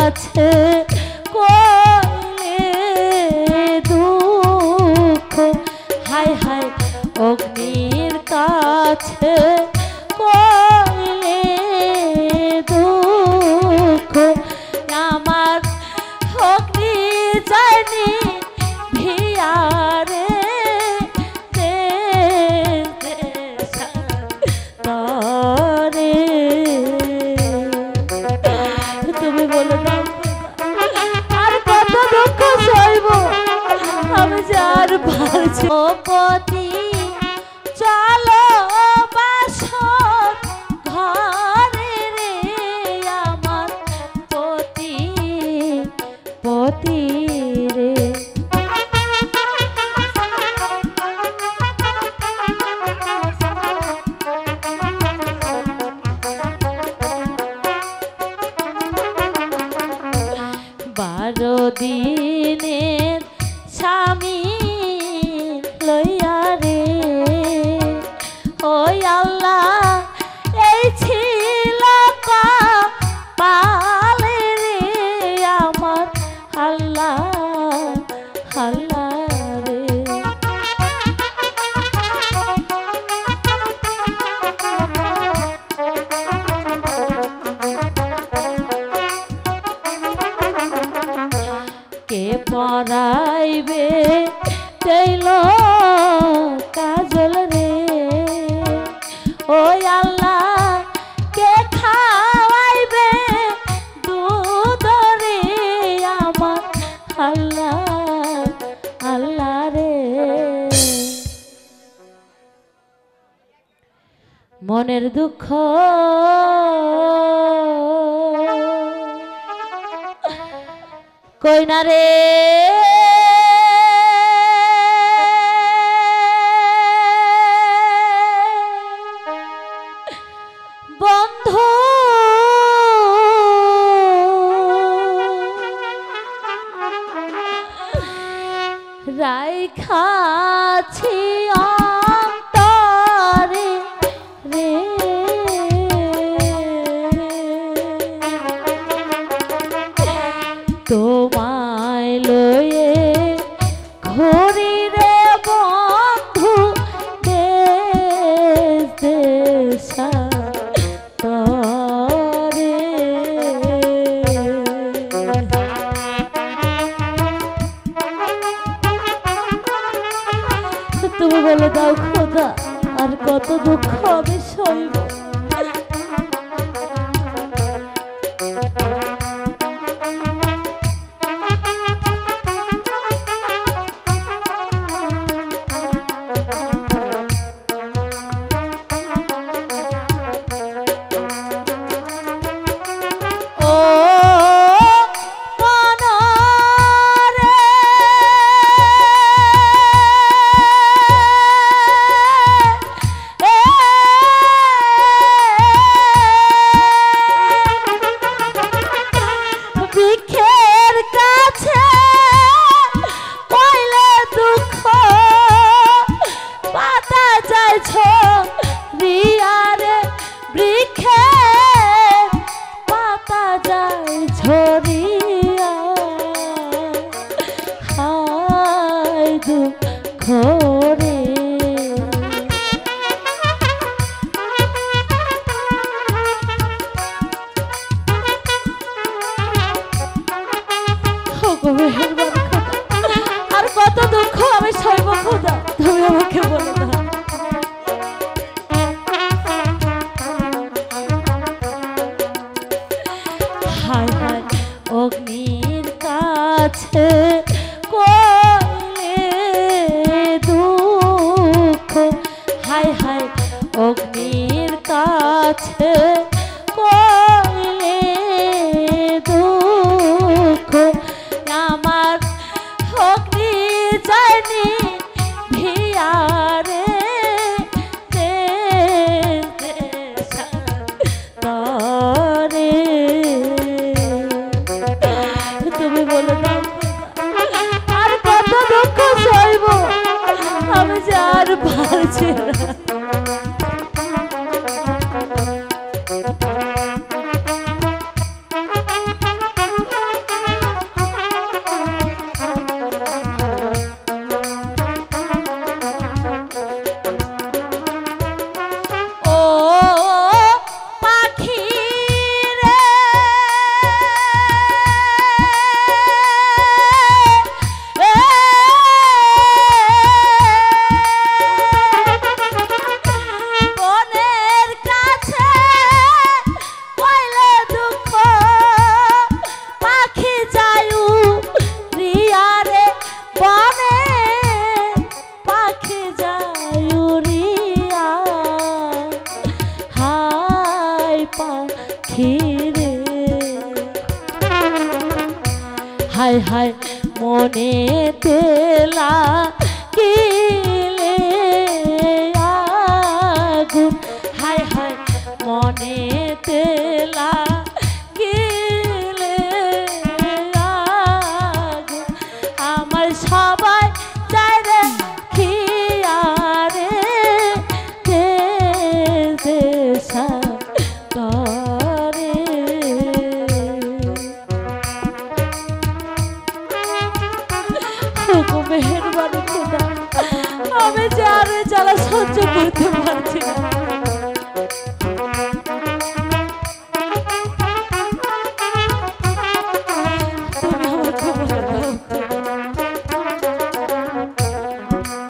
কাছে কইলে দুঃখ হায় হায় অগ্নির কাছে কইলে দুঃখ আমার অগ্নি জানি ভিয়ারে তুমি বলো না আর কত দুঃখ সইব আমি যে আর পারছি পতি চলো বাসর ঘরে রে আমার পতি পতি রে বারো দিনের স্বামী লইয়া রে ওই আল্লাহ এই ছিল পালে রে আমার আল্লাহ আল্লাহ রে কে পরাইবে তেল কাজল রে ওই আল্লাহ কে খাওয়াইবে দুধ রে আমার আল্লাহ আল্লাহ রে মনের দুঃখ কই না রে বন্ধু রাইখাছি অন্তরে রে তোমায় লয়ে ঘুরি রে বন্ধু দেশ দেশান্তরে তুমি বলে দাও খোদা আর কত দুঃখ আমি সইব ঝরিয়া হায় দুঃখ রে আর কত দুঃখ আমি সইব খোদা তুমি আমাকে বলে দাও হায় হায় অগ্নির কাছে কইলে দুঃখ হায় হায় অগ্নির কাছে কইলে দুঃখ আমার অগ্নি জানি ভিয়ারে তুমি বলে দাও হায় হায় মনে তেলা গিলে আগুন হায় হায় মনে তেলা গিলে আগুন আমার সবাই চাই রে খিয়ারে দে দেশা করে মেহেরবানি খোদা আমি যে আর